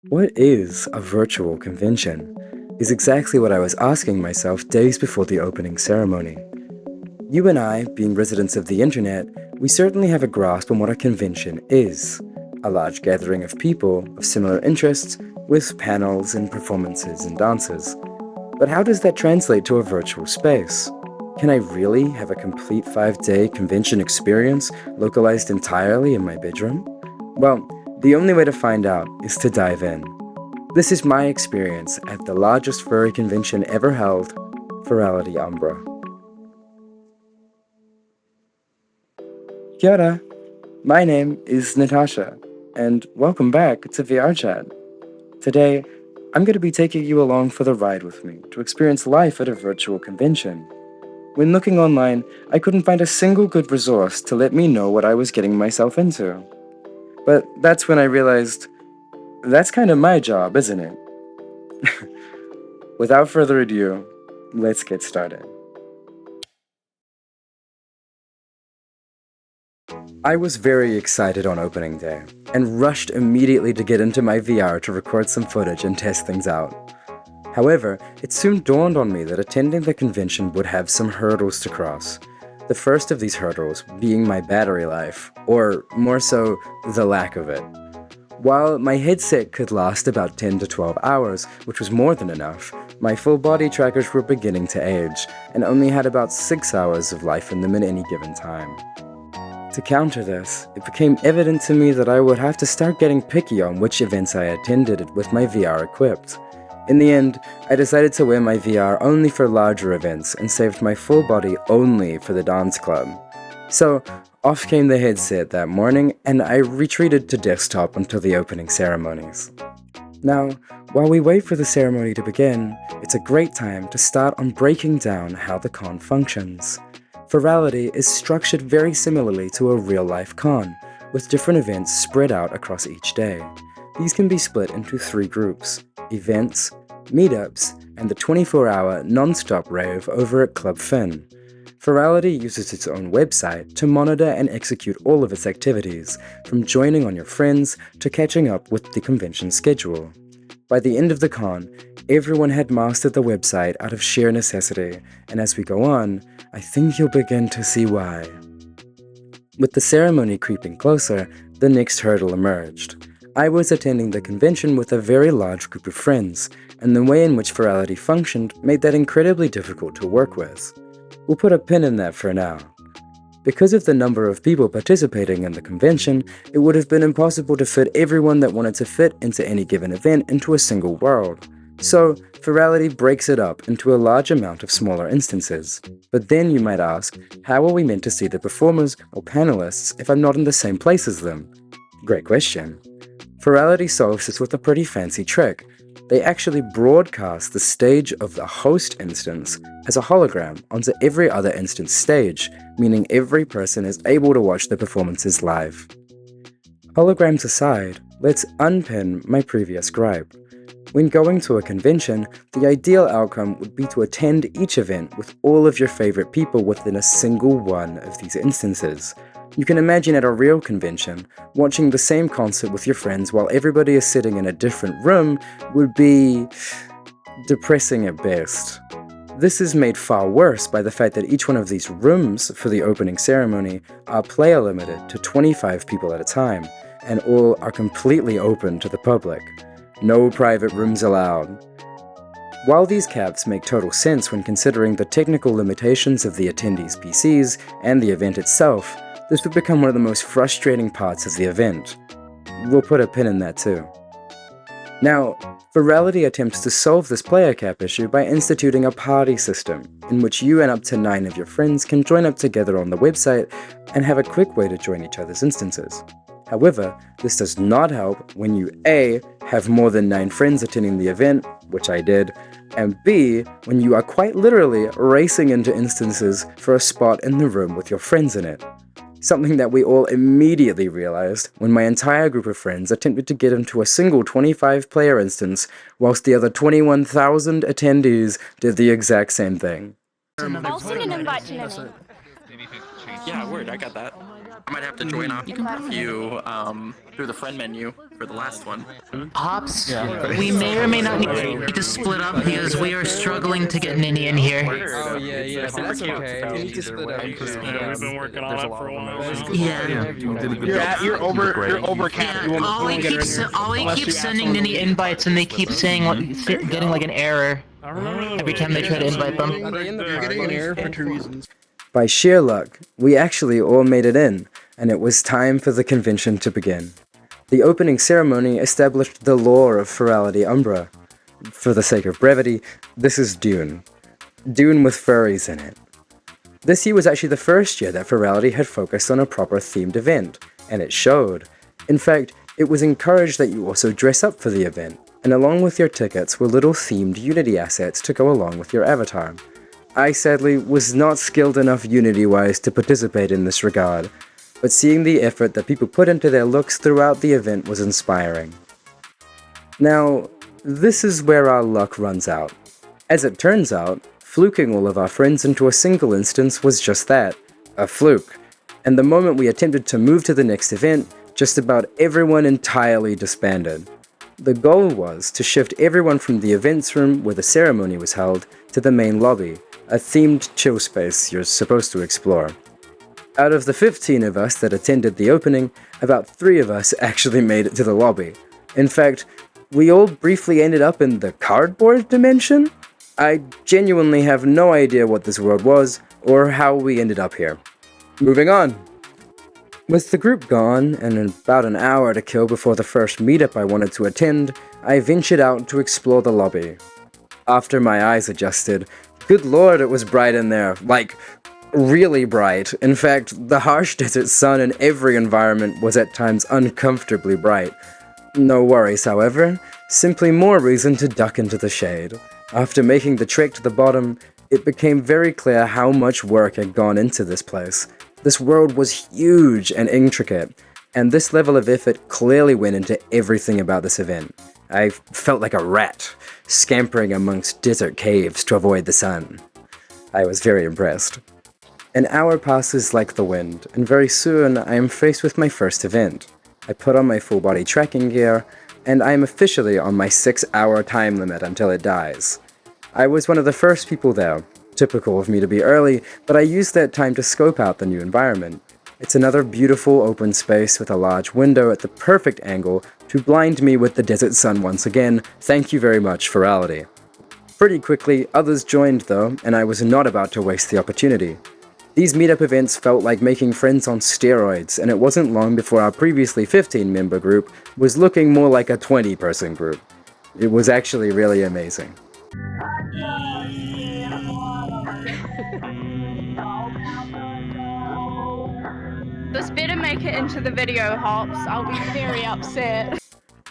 What is a virtual convention? Is exactly what I was asking myself days before the opening ceremony. You and I, being residents of the internet, we certainly have a grasp on what a convention is. A large gathering of people of similar interests with panels and performances and dances. But how does that translate to a virtual space? Can I really have a complete 5-day convention experience localized entirely in my bedroom? Well, the only way to find out is to dive in. This is my experience at the largest furry convention ever held, Furality Umbra. Kia ora. My name is Natasha, and welcome back to VRChat. Today, I'm going to be taking you along for the ride with me to experience life at a virtual convention. When looking online, I couldn't find a single good resource to let me know what I was getting myself into. But that's when I realized, that's kind of my job, isn't it? Without further ado, let's get started. I was very excited on opening day, and rushed immediately to get into my VR to record some footage and test things out. However, it soon dawned on me that attending the convention would have some hurdles to cross. The first of these hurdles being my battery life, or more so, the lack of it. While my headset could last about 10 to 12 hours, which was more than enough, my full body trackers were beginning to age, and only had about 6 hours of life in them at any given time. To counter this, it became evident to me that I would have to start getting picky on which events I attended with my VR equipped. In the end, I decided to wear my VR only for larger events and saved my full body only for the dance club. So, off came the headset that morning, and I retreated to desktop until the opening ceremonies. Now, while we wait for the ceremony to begin, it's a great time to start on breaking down how the con functions. Furality is structured very similarly to a real-life con, with different events spread out across each day. These can be split into 3 groups: events, meetups, and the 24-hour non-stop rave over at Club Finn. Furality uses its own website to monitor and execute all of its activities, from joining on your friends to catching up with the convention schedule. By the end of the con, everyone had mastered the website out of sheer necessity, and as we go on, I think you'll begin to see why. With the ceremony creeping closer, the next hurdle emerged. I was attending the convention with a very large group of friends, and the way in which Furality functioned made that incredibly difficult to work with. We'll put a pin in that for now. Because of the number of people participating in the convention, it would have been impossible to fit everyone that wanted to fit into any given event into a single world. So, Furality breaks it up into a large amount of smaller instances. But then you might ask, how are we meant to see the performers or panelists if I'm not in the same place as them? Great question. Furality solves this with a pretty fancy trick. They actually broadcast the stage of the host instance as a hologram onto every other instance stage, meaning every person is able to watch the performances live. Holograms aside, let's unpin my previous gripe. When going to a convention, the ideal outcome would be to attend each event with all of your favorite people within a single one of these instances. You can imagine at a real convention, watching the same concert with your friends while everybody is sitting in a different room would be depressing at best. This is made far worse by the fact that each one of these rooms for the opening ceremony are player limited to 25 people at a time, and all are completely open to the public. No private rooms allowed. While these caps make total sense when considering the technical limitations of the attendees' PCs and the event itself, this would become one of the most frustrating parts of the event. We'll put a pin in that too. Now, Furality attempts to solve this player cap issue by instituting a party system, in which you and up to 9 of your friends can join up together on the website and have a quick way to join each other's instances. However, this does not help when you A, have more than 9 friends attending the event, which I did, and B, when you are quite literally racing into instances for a spot in the room with your friends in it. Something that we all immediately realized when my entire group of friends attempted to get into a single 25-player instance, whilst the other 21,000 attendees did the exact same thing. I'll send an invite to Nene. Yeah, word, I got that. I might have to join off you through the friend menu for the last one. Hops, we may or may not need to split up because we are struggling to get Ninny in here. Oh, yeah, so that's okay. We need to split up. We've been working on it for a while now. Yeah. You're over Cat. Yeah, Ollie keeps sending Ninny invites and they keep saying, getting like an error every time they try to invite them. You're getting an error for 2 reasons. By sheer luck, we actually all made it in, and it was time for the convention to begin. The opening ceremony established the lore of Furality Umbra. For the sake of brevity, this is Dune. Dune with furries in it. This year was actually the first year that Furality had focused on a proper themed event, and it showed. In fact, it was encouraged that you also dress up for the event, and along with your tickets were little themed Unity assets to go along with your avatar. I sadly was not skilled enough Unity-wise to participate in this regard, but seeing the effort that people put into their looks throughout the event was inspiring. Now, this is where our luck runs out. As it turns out, fluking all of our friends into a single instance was just that, a fluke, and the moment we attempted to move to the next event, just about everyone entirely disbanded. The goal was to shift everyone from the events room where the ceremony was held to the main lobby, a themed chill space you're supposed to explore. Out of the 15 of us that attended the opening, about 3 of us actually made it to the lobby. In fact, we all briefly ended up in the cardboard dimension? I genuinely have no idea what this world was, or how we ended up here. Moving on. With the group gone, and about an hour to kill before the first meetup I wanted to attend, I ventured out to explore the lobby. After my eyes adjusted, good lord, it was bright in there. Like, really bright. In fact, the harsh desert sun in every environment was at times uncomfortably bright. No worries, however, simply more reason to duck into the shade. After making the trek to the bottom, it became very clear how much work had gone into this place. This world was huge and intricate, and this level of effort clearly went into everything about this event. I felt like a rat, scampering amongst desert caves to avoid the sun. I was very impressed. An hour passes like the wind, and very soon I am faced with my first event. I put on my full body tracking gear, and I am officially on my 6-hour time limit until it dies. I was one of the first people there. Typical of me to be early, but I used that time to scope out the new environment. It's another beautiful open space with a large window at the perfect angle to blind me with the desert sun once again. Thank you very much, Furality. Pretty quickly, others joined though, and I was not about to waste the opportunity. These meetup events felt like making friends on steroids, and it wasn't long before our previously 15-member group was looking more like a 20-person group. It was actually really amazing. This better make it into the video, Hops. I'll be very upset.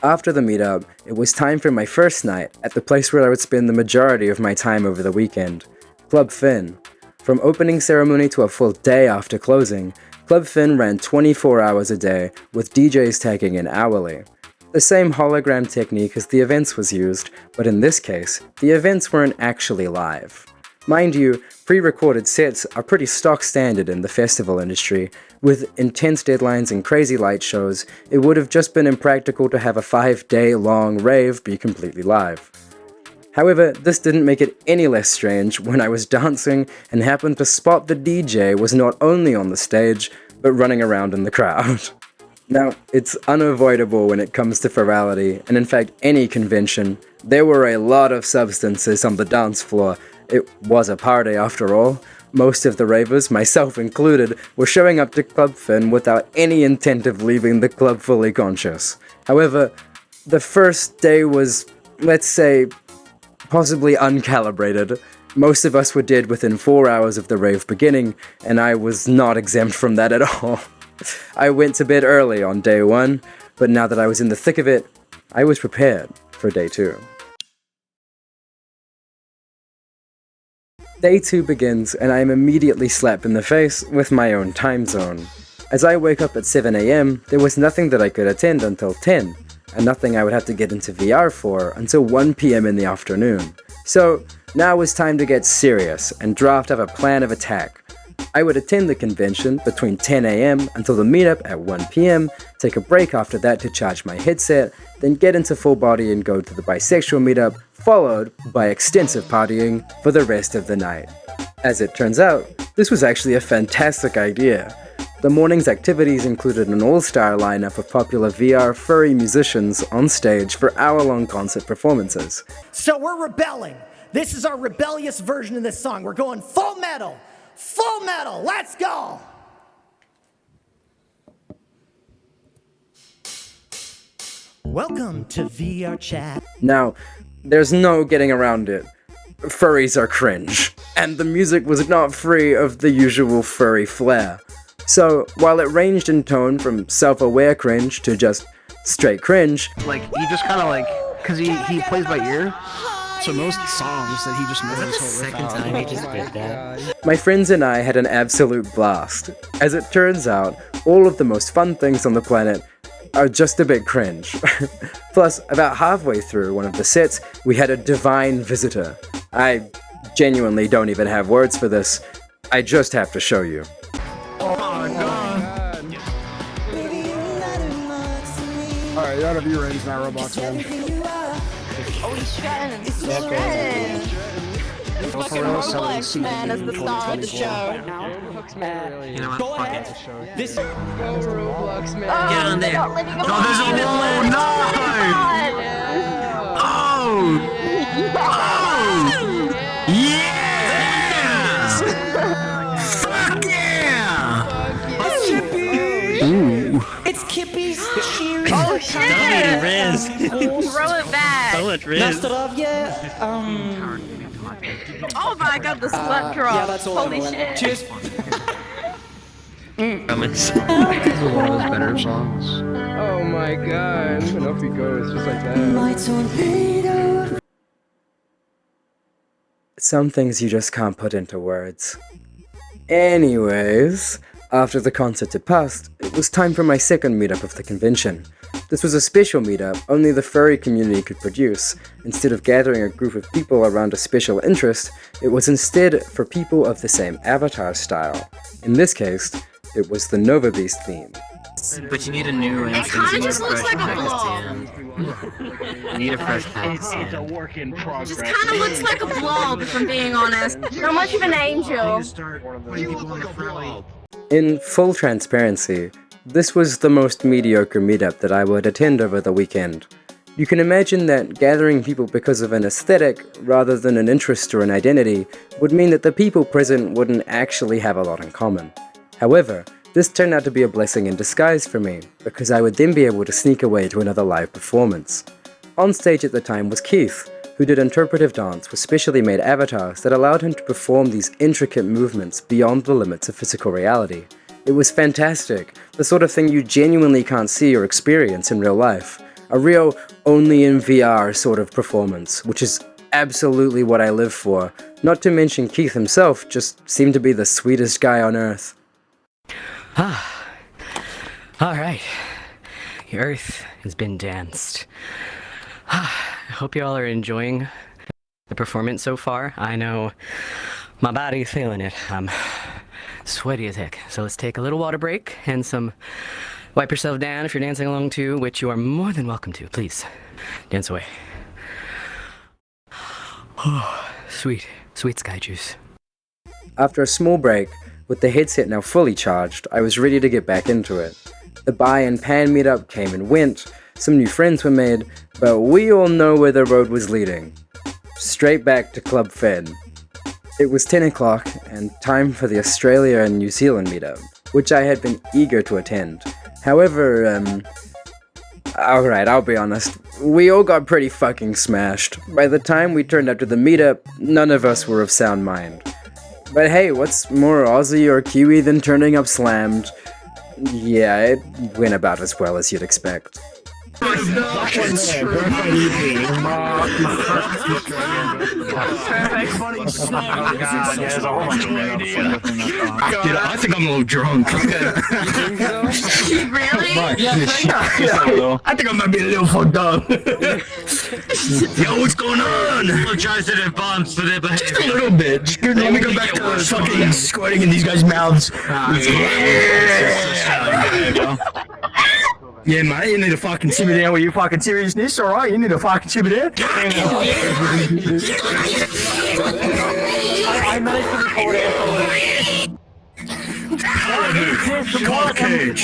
After the meetup, it was time for my first night at the place where I would spend the majority of my time over the weekend, Club Finn. From opening ceremony to a full day after closing, Club Finn ran 24 hours a day, with DJs tagging in hourly. The same hologram technique as the events was used, but in this case, the events weren't actually live. Mind you, pre-recorded sets are pretty stock standard in the festival industry. With intense deadlines and crazy light shows, it would have just been impractical to have a 5-day-long rave be completely live. However, this didn't make it any less strange when I was dancing and happened to spot the DJ was not only on the stage, but running around in the crowd. Now, it's unavoidable when it comes to Furality, and in fact any convention. There were a lot of substances on the dance floor. It was a party after all. Most of the ravers, myself included, were showing up to Club Finn without any intent of leaving the club fully conscious. However, the first day was, let's say, possibly uncalibrated. Most of us were dead within 4 hours of the rave beginning, and I was not exempt from that at all. I went to bed early on day 1, but now that I was in the thick of it, I was prepared for day 2. Day 2 begins, and I am immediately slapped in the face with my own time zone. As I wake up at 7 AM, there was nothing that I could attend until 10, and nothing I would have to get into VR for until 1 PM in the afternoon. So, now was time to get serious and draft up a plan of attack. I would attend the convention between 10 AM until the meetup at 1 PM, take a break after that to charge my headset, then get into full body and go to the bisexual meetup, followed by extensive partying for the rest of the night. As it turns out, this was actually a fantastic idea. The morning's activities included an all-star lineup of popular VR furry musicians on stage for hour-long concert performances. So we're rebelling. This is our rebellious version of this song. We're going full metal. Full metal. Let's go. Welcome to VRChat. Now, there's no getting around it. Furries are cringe, and the music was not free of the usual furry flair. So, while it ranged in tone from self-aware cringe to just straight cringe, Like, he just kind of like, because he plays by ear, so most songs that he just knows his whole riff out. Time he just did that. my friends and I had an absolute blast. As it turns out, all of the most fun things on the planet are just a bit cringe. Plus, about halfway through one of the sets, we had a divine visitor. I genuinely don't even have words for this. I just have to show you. Alright, you gotta be range now, Roblox man. Oh, he's shredding. He's shredding. Fucking Roblox man is the star of the show. You know what? Fuck it. This go Roblox man. Get on there. Not letting him No, there's a wall. No! Oh! Yeah! Fuck yeah! Ooh. It's Kippy's cheering. Oh shit! Riz. Throw it back. So much Riz. Oh my god, the slut drop. Yeah, that's all I Holy want. shit. Cheers. Promise. One of his better songs. Oh my god. And off he goes, just like that. Some things you just can't put into words. Anyways, after the concert had passed, it was time for my second meetup of the convention. This was a special meetup only the furry community could produce. Instead of gathering a group of people around a special interest, it was instead for people of the same avatar style. In this case, it was the Novabeast theme. But you need a new It instance. kinda You need just a looks fresh like a pack of blob. sand. You need a fresh pack of sand. Just kind of looks like a blob, if I'm being honest. Not much of an angel. In full transparency, this was the most mediocre meetup that I would attend over the weekend. You can imagine that gathering people because of an aesthetic, rather than an interest or an identity, would mean that the people present wouldn't actually have a lot in common. However, this turned out to be a blessing in disguise for me, because I would then be able to sneak away to another live performance. On stage at the time was Keith, who did interpretive dance with specially made avatars that allowed him to perform these intricate movements beyond the limits of physical reality. It was fantastic, the sort of thing you genuinely can't see or experience in real life. A real only in VR sort of performance, which is absolutely what I live for. Not to mention Keith himself just seemed to be the sweetest guy on earth. Alright. The earth has been danced. I hope you all are enjoying the performance so far. I know my body's feeling it. I'm sweaty as heck. So let's take a little water break and some wipe yourself down if you're dancing along too, which you are more than welcome to. Please, dance away. Oh, sweet, sweet sky juice. After a small break, with the headset now fully charged, I was ready to get back into it. The buy and pan meetup came and went, some new friends were made, but we all know where the road was leading. Straight back to Club Fed. It was 10 o'clock and time for the Australia and New Zealand meetup, which I had been eager to attend. However, alright, I'll be honest, we all got pretty fucking smashed. By the time we turned up to the meetup, none of us were of sound mind. But hey, what's more Aussie or Kiwi than turning up slammed? Yeah, it went about as well as you'd expect. Dude, I think I'm a little drunk. Really? I think I might be a little fucked up. Yo, what's going on? Apologize in advance for their behavior. Just a little bit. Just let me go back to fucking squirting in these guys' mouths. Yeah, man, you need to fucking simmer down with your fucking seriousness, alright? You need to fucking simmer down. I managed to record it.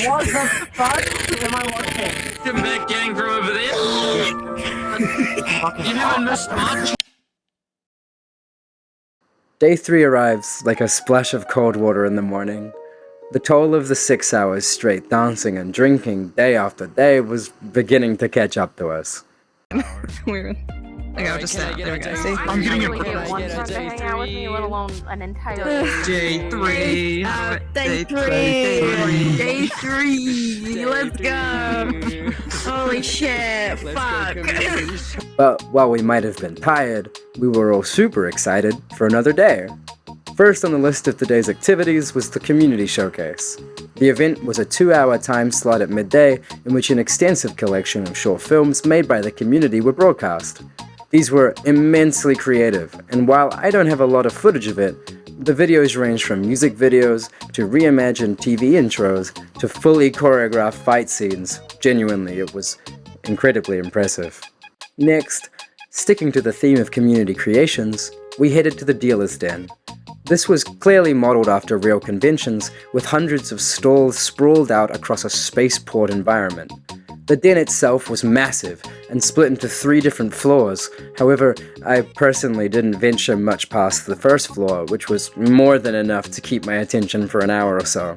What the fuck am I watching? Come back, gang, from over there. You haven't missed much. Day 3 arrives like a splash of cold water in the morning. The toll of the 6 hours straight dancing and drinking day after day was beginning to catch up to us. Weird. Okay, I'll just there we go. See? I'm getting a One time to hang out with me, let alone an entire Day 3. Day 3. Let's go. Holy shit. Fuck. But while we might have been tired, we were all super excited for another day. First on the list of today's activities was the community showcase. The event was a 2-hour time slot at midday in which an extensive collection of short films made by the community were broadcast. These were immensely creative, and while I don't have a lot of footage of it, the videos range from music videos to reimagined TV intros to fully choreographed fight scenes. Genuinely, it was incredibly impressive. Next, sticking to the theme of community creations, we headed to the dealer's den. This was clearly modeled after real conventions, with hundreds of stalls sprawled out across a spaceport environment. The den itself was massive and split into 3 different floors. However, I personally didn't venture much past the first floor, which was more than enough to keep my attention for an hour or so.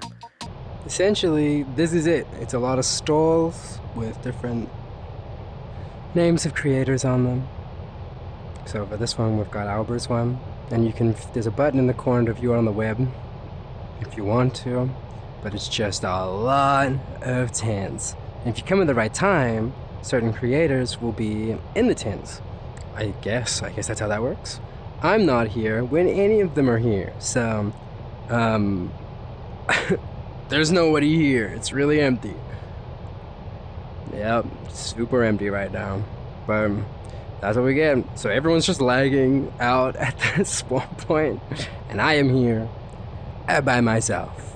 Essentially, this is it. It's a lot of stalls with different names of creators on them. So for this one, we've got Albert's one, and there's a button in the corner if you're on the web, if you want to, but it's just a lot of tents. And if you come at the right time, certain creators will be in the tents. I guess that's how that works. I'm not here when any of them are here, so, there's nobody here. It's really empty. Yep, super empty right now. But that's what we get. So everyone's just lagging out at the spawn point, and I am here by myself.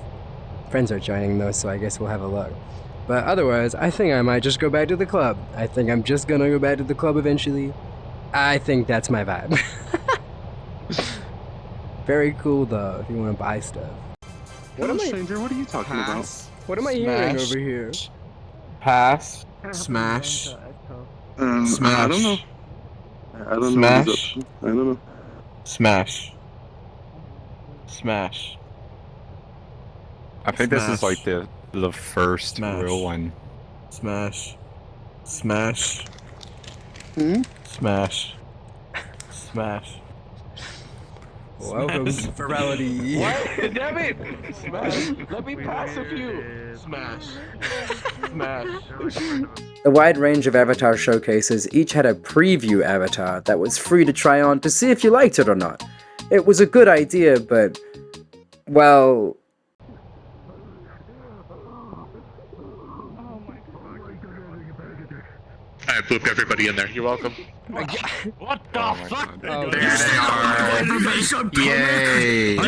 Friends are joining though, so I guess we'll have a look. But otherwise, I think I might just go back to the club. I think I'm just gonna go back to the club eventually. I think that's my vibe. Very cool though, if you want to buy stuff. Stranger, what are you talking about? What am I hearing over here? Pass. Smash. Smash. I don't know. I don't Smash. know. I don't know. Smash. Smash. I think this is like the first real one. Smash. Smash. Smash. Smash. Welcome to Furality. What? Damn it! Smash. Let me pass a few. Smash. Smash. The wide range of avatar showcases each had a preview avatar that was free to try on to see if you liked it or not. It was a good idea, but, well... I blooped everybody in there. You're welcome. What the fuck? Oh, there they are. Yay.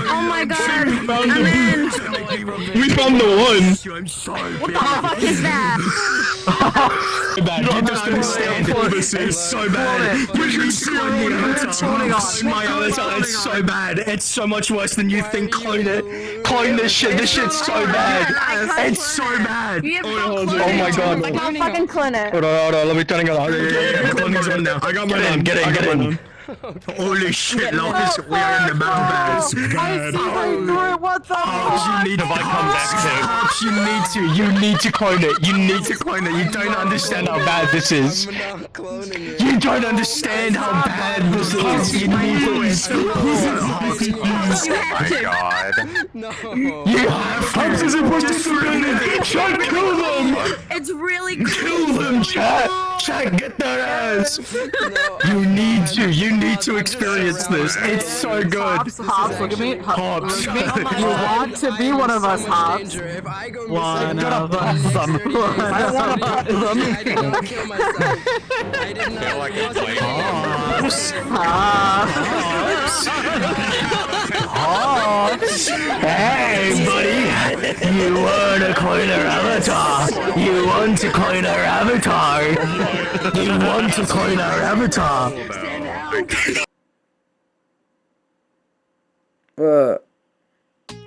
Oh my god, I'm in! We found the one. What the fuck is that? You don't understand. It's so bad. My avatar is so bad. It's so much worse than you think. Clone it. Clone this shit. This shit's so bad. It's so bad. Oh my god. I can't fucking clone it. Hold on. Let me turn it on. Yeah. Cloning's on now. I got mine on. Get in. Holy shit, Locus. We are in the battle pass. I see right through it. What What the fuck? You need Have I come back to? Pops, you need to clone it. You need to clone it. You don't understand how bad this is. I'm not cloning it. You don't understand how bad this is. You need to. Oh my god. No. You have Pops is supposed to clone it. Chat, kill them. It's really Kill them, chat. Chat, get their ass. You need to experience this. It's so good. Hops, look at me. Hops. You want to be one of us, Hops. If I go One missing, of us. I want to butt them. I did not kill myself. I did not. Hops. Hey, buddy. You want to clone our avatar. You want to clone our avatar. You want to clone our avatar.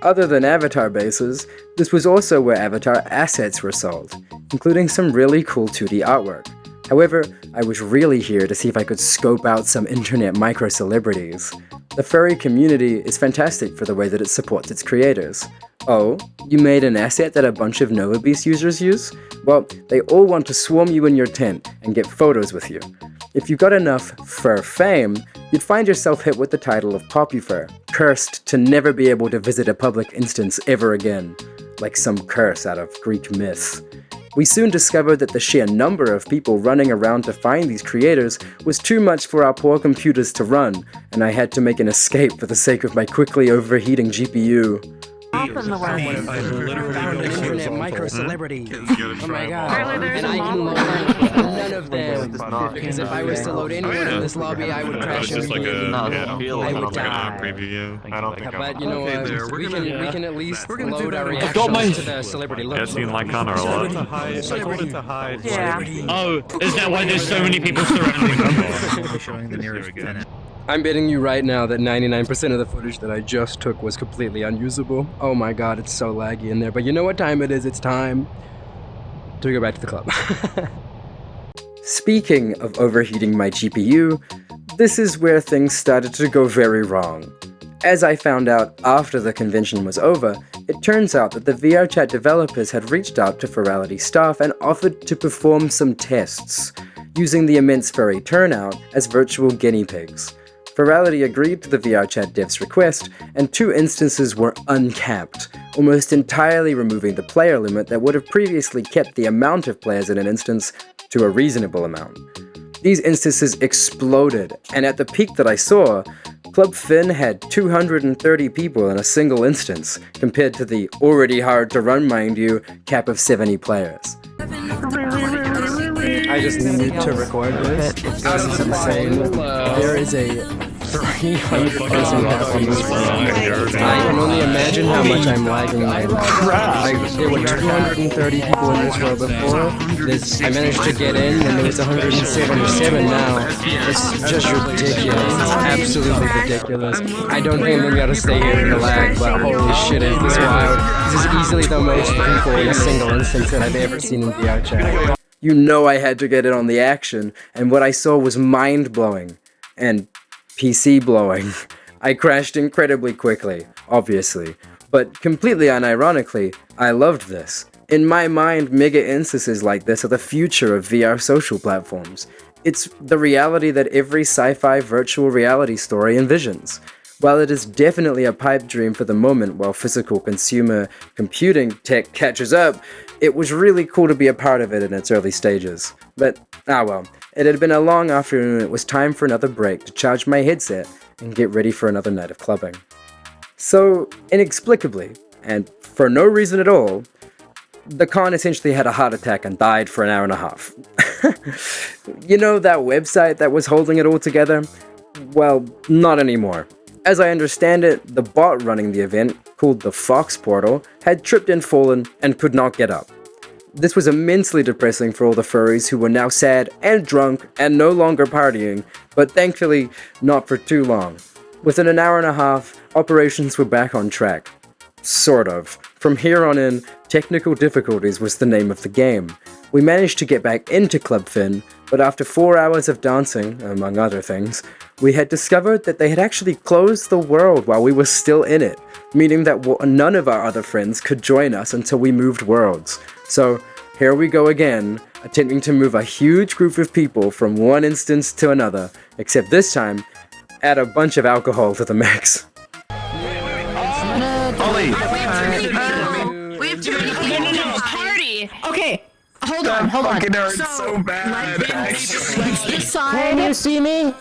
Other than avatar bases, this was also where avatar assets were sold, including some really cool 2D artwork. However, I was really here to see if I could scope out some internet micro-celebrities. The furry community is fantastic for the way that it supports its creators. Oh, you made an asset that a bunch of Novabeast users use? Well, they all want to swarm you in your tent and get photos with you. If you got enough fur fame, you'd find yourself hit with the title of Popufur, cursed to never be able to visit a public instance ever again, like some curse out of Greek myths. We soon discovered that the sheer number of people running around to find these creators was too much for our poor computers to run, and I had to make an escape for the sake of my quickly overheating GPU. Open the found an internet micro-celebrity. Oh my god. And I can load none of them. Because if I was to load anyone in this lobby, I would crash immediately. I would die. But you know what? We can at least load our reactions to the celebrity look. Yeah, seen like Connor a lot. Yeah. Oh, is that why there's so many people surrounding them? Showing the nearest tenant. I'm betting you right now that 99% of the footage that I just took was completely unusable. Oh my god, it's so laggy in there. But you know what time it is? It's time to go back to the club. Speaking of overheating my GPU, this is where things started to go very wrong. As I found out after the convention was over, it turns out that the VRChat developers had reached out to Furality staff and offered to perform some tests, using the immense furry turnout as virtual guinea pigs. Furality agreed to the VRChat dev's request, and 2 instances were uncapped, almost entirely removing the player limit that would have previously kept the amount of players in an instance to a reasonable amount. These instances exploded, and at the peak that I saw, Club Finn had 230 people in a single instance, compared to the already hard to run, mind you, cap of 70 players. I just need to record this. This is insane. There is a 300 person cap on this room. I can only imagine how much I'm lagging right now. There were 230 people in this row before. I managed to get in, and there was 177 now. It's just ridiculous. It's absolutely ridiculous. I don't think I'm gonna stay here in the lag, but holy shit, is this wild. This is easily the most people in a single instance that I've ever seen in VRChat. You know I had to get in on the action, and what I saw was mind-blowing. And PC-blowing. I crashed incredibly quickly, obviously, but completely unironically, I loved this. In my mind, mega instances like this are the future of VR social platforms. It's the reality that every sci-fi virtual reality story envisions. While it is definitely a pipe dream for the moment while physical consumer computing tech catches up, it was really cool to be a part of it in its early stages. But, well, it had been a long afternoon and it was time for another break to charge my headset and get ready for another night of clubbing. So, inexplicably, and for no reason at all, the con essentially had a heart attack and died for an hour and a half. You know that website that was holding it all together? Well, not anymore. As I understand it, the bot running the event, called the Fox portal, had tripped and fallen and could not get up. This was immensely depressing for all the furries who were now sad and drunk and no longer partying, but thankfully not for too long. Within an hour and a half, operations were back on track. Sort of. From here on in, technical difficulties was the name of the game. We managed to get back into Club Finn, but after 4 hours of dancing, among other things, we had discovered that they had actually closed the world while we were still in it, meaning that none of our other friends could join us until we moved worlds. So here we go again, attempting to move a huge group of people from one instance to another, except this time, add a bunch of alcohol to the mix. Ollie! We have too many people in the party. Okay, hold on. So bad. Let's decide. Can you see me?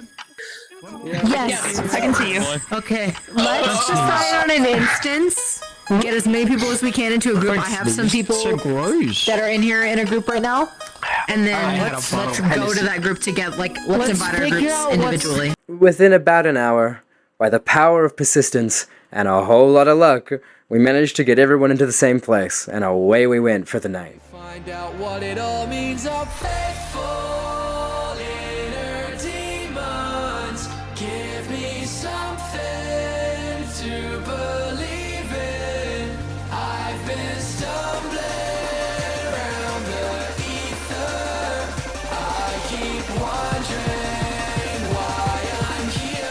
Yes, I can see you. Okay. Let's decide on an instance. Get as many people as we can into a group. I have some people that are in here in a group right now. And then let's go to that group together. Like, let's invite our groups individually. Within about an hour, by the power of persistence and a whole lot of luck, we managed to get everyone into the same place, and away we went for the night. Find out what it all means. Our faithful inner demons give me something to believe in. I've been stumbling around the ether. I keep wondering why I'm here.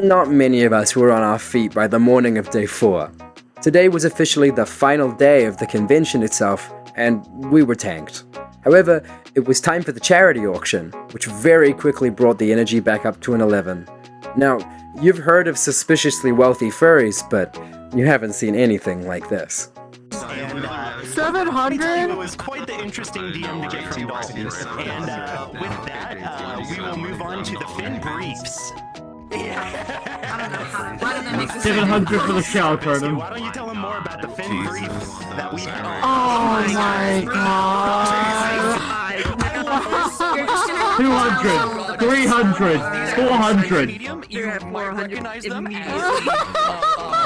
Not many of us were on our feet by the morning of day 4. Today was officially the final day of the convention itself, and we were tanked. However, it was time for the charity auction, which very quickly brought the energy back up to an 11. Now, you've heard of suspiciously wealthy furries, but you haven't seen anything like this. 700? It was quite the interesting DM to get from Dalton. And with that, we will move on to the Fin Briefs. Why don't they make the 700 for the shower curtain. Why don't you tell them more about the Fin Briefs that we have? Oh my god. 200, 300, 400, You have 400 immediately.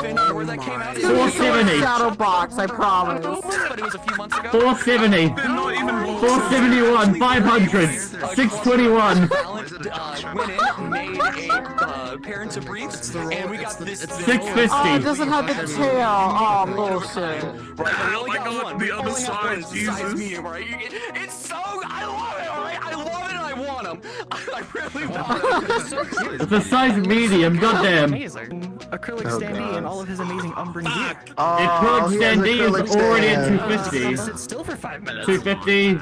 470, Shadow box, I promise. But it was a few months ago. 470, 471, 500, 621, Went in, made a parents of briefs, and we got this. 650. Oh, it doesn't have the tail. Oh, bullshit. Oh my god, the other size, Jesus. Medium, right? It's so, I love it, alright? I love it and I want them. I really want them. It's a size medium, goddamn. Acrylic standee and all of his amazing Umbran gear. Acrylic standee is already at 250. Sit still for 5 minutes. 250,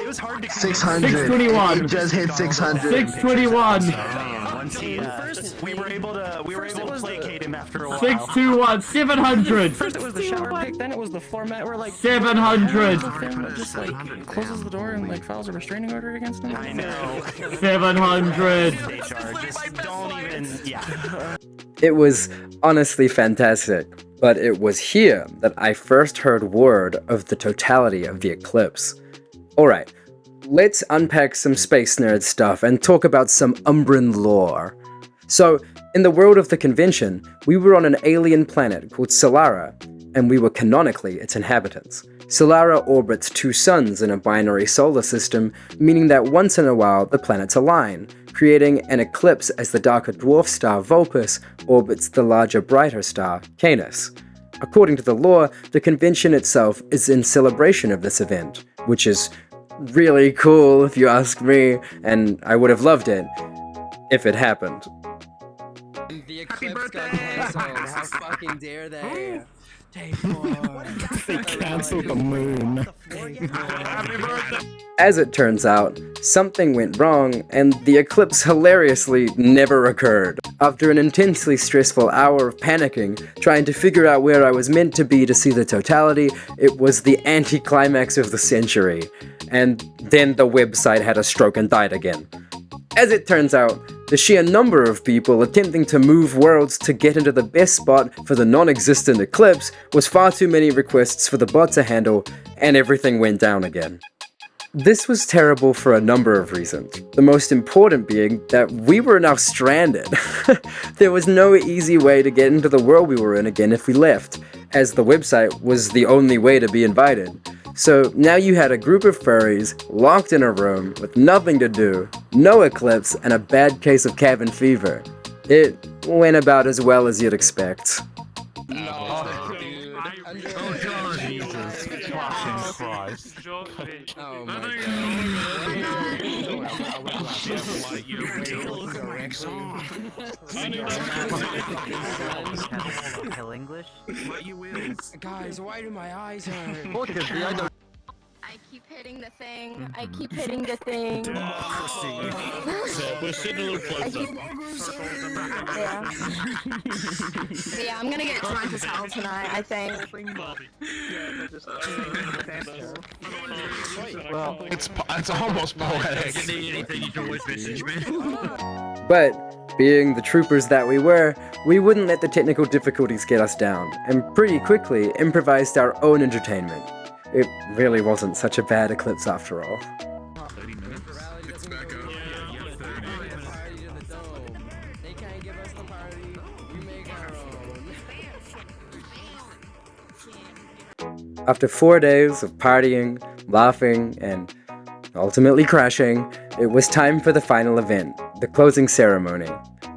It was hard to 600. 621. It just hit 600. 621. We were able to placate him after a while. 621, 700. First it was the shower pick, then it was the floor mat. We're like 700. just like closes the door and like files a restraining order against him. I know. 700. Just don't even. Yeah. It was honestly fantastic, but it was here that I first heard word of the totality of the eclipse. Alright, let's unpack some space nerd stuff and talk about some Umbran lore. So, in the world of the convention, we were on an alien planet called Solara, and we were canonically its inhabitants. Solara orbits 2 suns in a binary solar system, meaning that once in a while the planets align, creating an eclipse as the darker dwarf star Vulpes orbits the larger brighter star Canis. According to the lore, the convention itself is in celebration of this event, which is really cool if you ask me, and I would have loved it if it happened. The eclipse got cancelled. How fucking dare they? Day 4. They canceled the moon. As it turns out, something went wrong, and the eclipse hilariously never occurred. After an intensely stressful hour of panicking, trying to figure out where I was meant to be to see the totality, it was the anticlimax of the century. And then the website had a stroke and died again. As it turns out, the sheer number of people attempting to move worlds to get into the best spot for the non-existent eclipse was far too many requests for the bot to handle, and everything went down again. This was terrible for a number of reasons, the most important being that we were now stranded. There was no easy way to get into the world we were in again if we left, as the website was the only way to be invited. So now you had a group of furries locked in a room with nothing to do, no eclipse, and a bad case of cabin fever. It went about as well as you'd expect. Oh my Kill English? Guys, why do my eyes hurt? I keep hitting the thing. I keep hitting the thing. We're sitting a little closer. Yeah, I'm gonna get drunk as hell tonight, I think. Well, it's almost poetic. But, being the troopers that we were, we wouldn't let the technical difficulties get us down, and pretty quickly improvised our own entertainment. It really wasn't such a bad eclipse after all. After 4 days of partying, laughing, and ultimately crashing, it was time for the final event, the closing ceremony.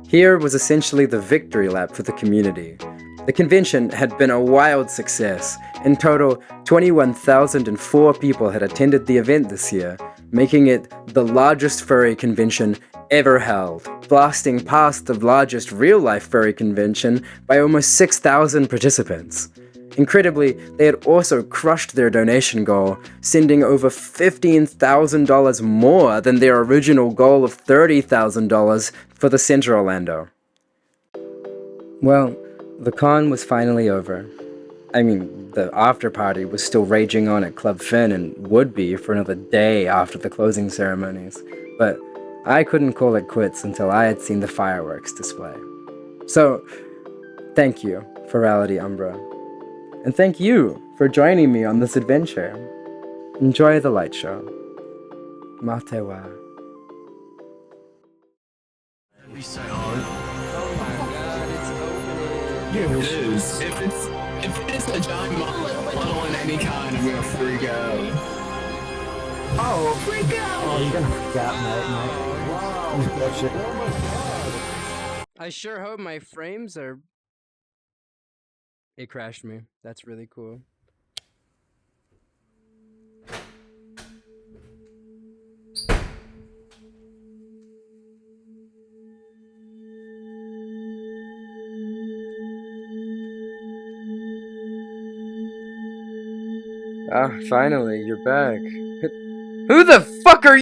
Here was essentially the victory lap for the community. The convention had been a wild success. In total, 21,004 people had attended the event this year, making it the largest furry convention ever held, blasting past the largest real-life furry convention by almost 6,000 participants. Incredibly, they had also crushed their donation goal, sending over $15,000 more than their original goal of $30,000 for the Center Orlando. Well, the con was finally over. I mean, the after party was still raging on at Club Finn and would be for another day after the closing ceremonies, but I couldn't call it quits until I had seen the fireworks display. So, thank you, Furality Umbra. And thank you for joining me on this adventure. Enjoy the light show. Matewa. It is. If it is a giant model in any kind, I'm gonna freak out. Oh, freak out! Oh, you're gonna freak out, mate. I sure hope my frames are... It crashed me. That's really cool. Ah, finally, you're back. Who the fuck are you?